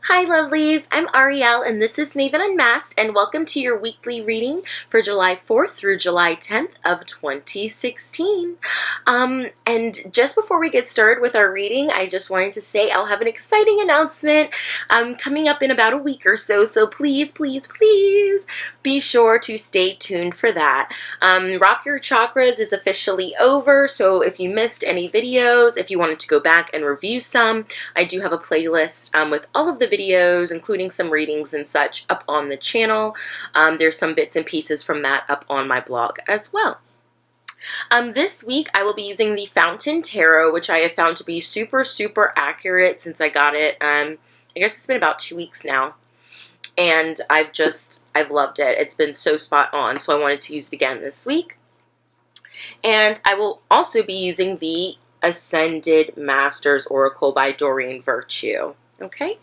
Hi lovelies, I'm Ariel and this is Maven Unmasked and welcome to your weekly reading for July 4th through July 10th of 2016. And just before we get started with our reading, I just wanted to say I'll have an exciting announcement coming up in about a week or so, so please be sure to stay tuned for that. Rock Your Chakras is officially over, so if you missed any videos, if you wanted to go back and review some, I do have a playlist with all of the videos, including some readings and such, up on the channel. There's some bits and pieces from that up on my blog as well. This week I will be using the Fountain Tarot, which I have found to be super accurate since I got it. I guess it's been about 2 weeks now, and I've loved it. It's been so spot on, so I wanted to use it again this week. And I will also be using the Ascended Masters Oracle by Doreen Virtue. Okay?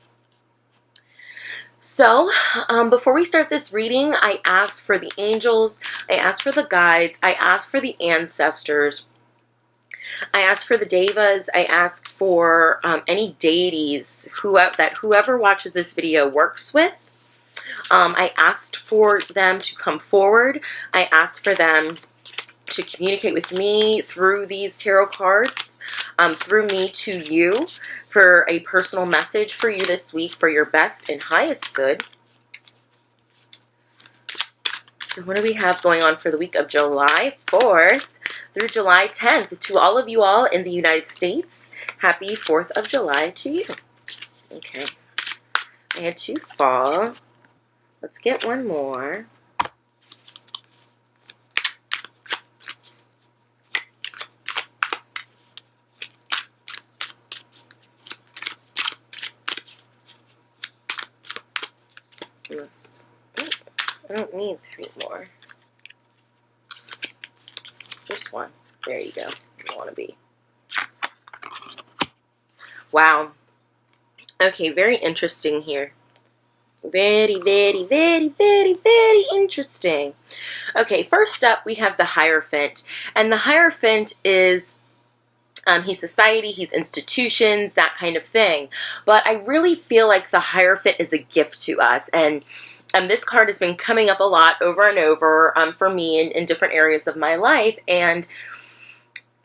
So, before we start this reading, I asked for the angels, I asked for the guides, I asked for the ancestors, I asked for the devas, I asked for any deities that whoever watches this video works with. I asked for them to come forward. I asked for them to communicate with me through these tarot cards, through me to you, for a personal message for you this week for your best and highest good. So what do we have going on for the week of July 4th through July 10th? To all of you all in the United States, happy 4th of July to you. Okay, I had 2 fall. Let's get one more. I don't need 3 more. Just 1. There you go. You want to be. Wow. Okay, very interesting here. Very interesting. Okay, first up we have the Hierophant. And the Hierophant is he's society, he's institutions, that kind of thing. But I really feel like the Hierophant is a gift to us. And this card has been coming up a lot over and over for me in different areas of my life. And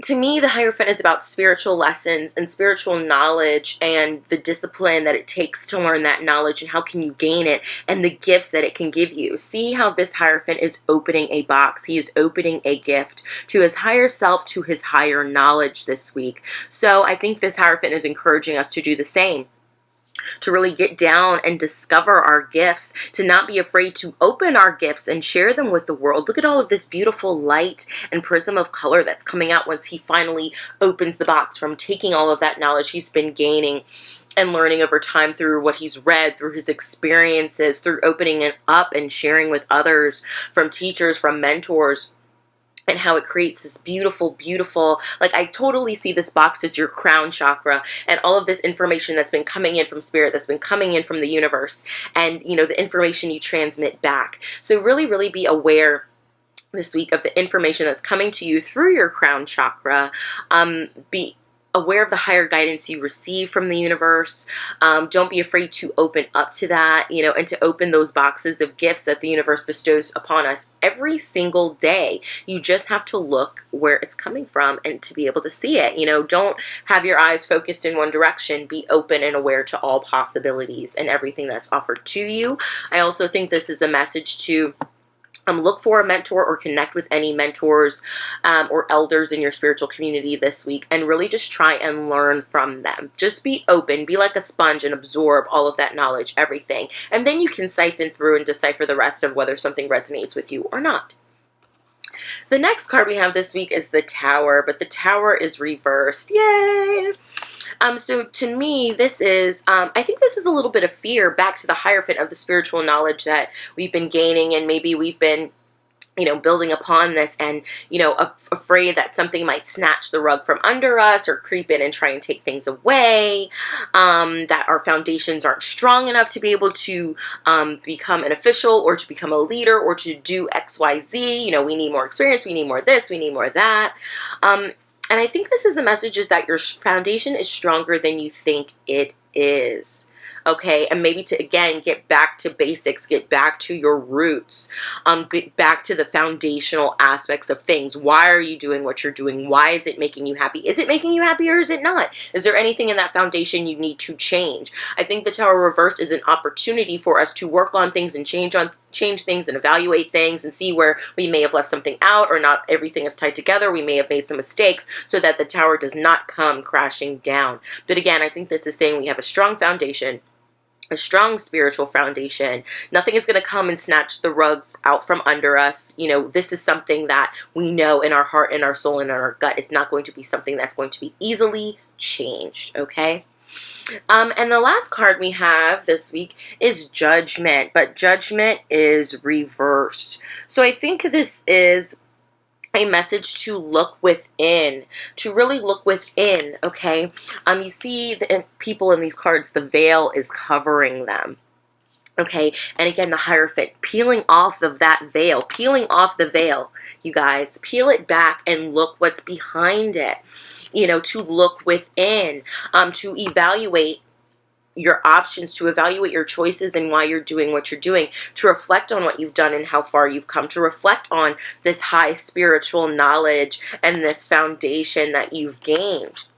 to me, the Hierophant is about spiritual lessons and spiritual knowledge and the discipline that it takes to learn that knowledge and how can you gain it and the gifts that it can give you. See how this Hierophant is opening a box. He is opening a gift to his higher self, to his higher knowledge this week. So I think this Hierophant is encouraging us to do the same, to really get down and discover our gifts, to not be afraid to open our gifts and share them with the world. Look at all of this beautiful light and prism of color that's coming out once he finally opens the box from taking all of that knowledge he's been gaining and learning over time through what he's read, through his experiences, through opening it up and sharing with others, from teachers, from mentors, and how it creates this beautiful, like I totally see this box as your crown chakra and all of this information that's been coming in from spirit, that's been coming in from the universe, and you know, the information you transmit back. So really be aware this week of the information that's coming to you through your crown chakra. Be aware of the higher guidance you receive from the universe. Don't be afraid to open up to that, you know, and to open those boxes of gifts that the universe bestows upon us every single day. You just have to look where it's coming from and to be able to see it. You know, don't have your eyes focused in one direction. Be open and aware to all possibilities and everything that's offered to you. I also think this is a message to look for a mentor or connect with any mentors or elders in your spiritual community this week and really just try and learn from them. Just be open, be like a sponge and absorb all of that knowledge, everything. And then you can siphon through and decipher the rest of whether something resonates with you or not. The next card we have this week is the Tower, but the Tower is reversed. Yay! So to me, this is, I think this is a little bit of fear back to the Hierophant of the spiritual knowledge that we've been gaining, and maybe we've been, you know, building upon this and, you know, afraid that something might snatch the rug from under us or creep in and try and take things away, that our foundations aren't strong enough to be able to become an official or to become a leader or to do XYZ. You know, we need more experience, we need more this, we need more that. And I think this is the message, is that your foundation is stronger than you think it is. Okay, and maybe to, again, get back to basics, get back to your roots, get back to the foundational aspects of things. Why are you doing what you're doing? Why is it making you happy? Is it making you happy or is it not? Is there anything in that foundation you need to change? I think the Tower reversed is an opportunity for us to work on things and change things and evaluate things and see where we may have left something out or not everything is tied together. We may have made some mistakes so that the Tower does not come crashing down. But again, I think this is saying we have a strong foundation, a strong spiritual foundation. Nothing is going to come and snatch the rug out from under us. You know, this is something that we know in our heart, in our soul, and in our gut. It's not going to be something that's going to be easily changed, okay? And the last card we have this week is Judgment, but Judgment is reversed. So I think this is a message to look within, to really look within, okay? You see the people in these cards, the veil is covering them, okay? And again, the Hierophant, peeling off of that veil, peeling off the veil, you guys. Peel it back and look what's behind it, you know, to look within, to evaluate your options, to evaluate your choices and why you're doing what you're doing, to reflect on what you've done and how far you've come, to reflect on this high spiritual knowledge and this foundation that you've gained.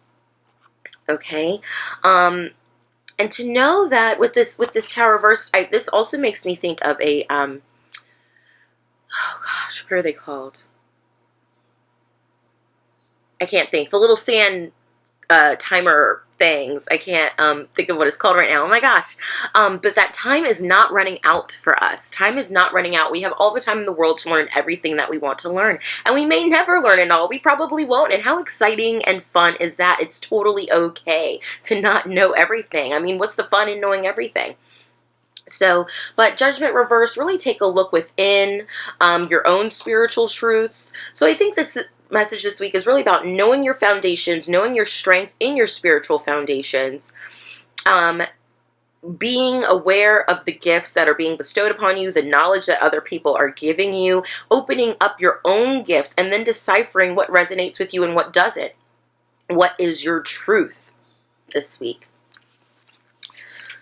Okay? And to know that with this Tower reversed, this also makes me think of a, oh gosh, what are they called? I can't think. The little sand timer things. I can't think of what it's called right now. Oh my gosh. But that time is not running out for us. Time is not running out. We have all the time in the world to learn everything that we want to learn. And we may never learn it all. We probably won't. And how exciting and fun is that? It's totally okay to not know everything. I mean, what's the fun in knowing everything? So, but Judgment reversed, really take a look within your own spiritual truths. So I think this message this week is really about knowing your foundations, knowing your strength in your spiritual foundations, being aware of the gifts that are being bestowed upon you, the knowledge that other people are giving you, opening up your own gifts, and then deciphering what resonates with you and what doesn't. What is your truth this week?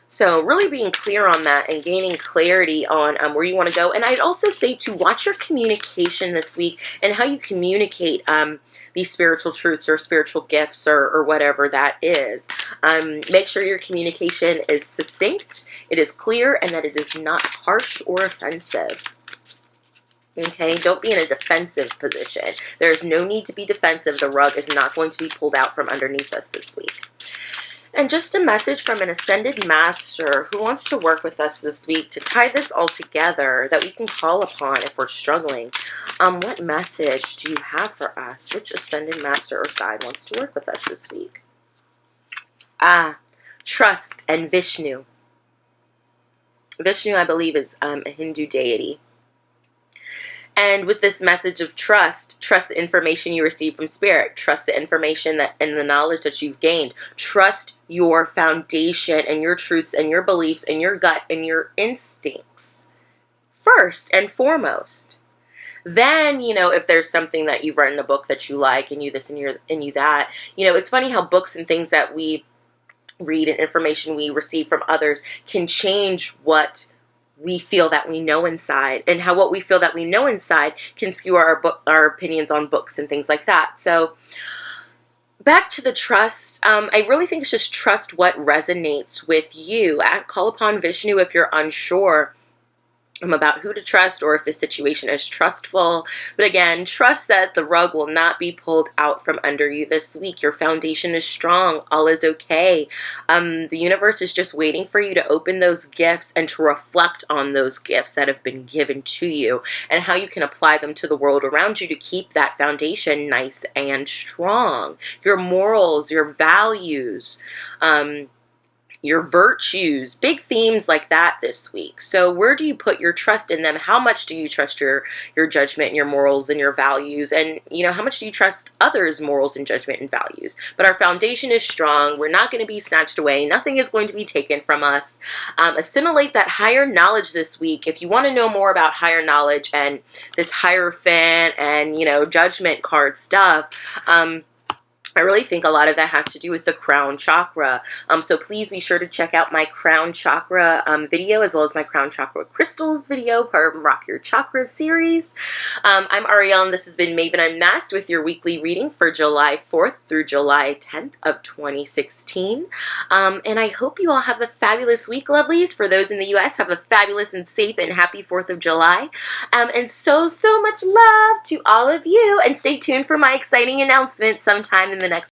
So really being clear on that and gaining clarity on where you want to go. And I'd also say to watch your communication this week and how you communicate these spiritual truths or spiritual gifts or whatever that is. Make sure your communication is succinct, it is clear, and that it is not harsh or offensive. Okay, don't be in a defensive position. There's no need to be defensive. The rug is not going to be pulled out from underneath us this week. And just a message from an Ascended Master who wants to work with us this week to tie this all together that we can call upon if we're struggling. What message do you have for us? Which Ascended Master or guide wants to work with us this week? Trust and Vishnu. Vishnu, I believe, is a Hindu deity. And with this message of trust, trust the information you receive from Spirit. Trust the information that and the knowledge that you've gained. Trust your foundation and your truths and your beliefs and your gut and your instincts first and foremost. Then, you know, if there's something that you've read in a book that you like and you this and you that, you know, it's funny how books and things that we read and information we receive from others can change what we feel that we know inside, and how what we feel that we know inside can skew our opinions on books and things like that. So back to the trust, I really think it's just trust what resonates with you. Call upon Vishnu if you're unsure about who to trust or if the situation is trustful. But again, trust that the rug will not be pulled out from under you this week. Your foundation is strong. All is okay. The universe is just waiting for you to open those gifts and to reflect on those gifts that have been given to you and how you can apply them to the world around you to keep that foundation nice and strong. Your morals, your values, your virtues, big themes like that this week. So where do you put your trust in them? How much do you trust your judgment and your morals and your values? And, you know, how much do you trust others' morals and judgment and values? But our foundation is strong. We're not going to be snatched away. Nothing is going to be taken from us. Assimilate that higher knowledge this week. If you want to know more about higher knowledge and this Hierophant and, you know, judgment card stuff, I really think a lot of that has to do with the crown chakra. So please be sure to check out my crown chakra video, as well as my crown chakra crystals video, part of Rock Your Chakras series. I'm Ariel, and this has been Maven Unmasked with your weekly reading for July 4th through July 10th of 2016. And I hope you all have a fabulous week, lovelies. For those in the U.S., have a fabulous and safe and happy 4th of July. And so much love to all of you. And stay tuned for my exciting announcement sometime in the next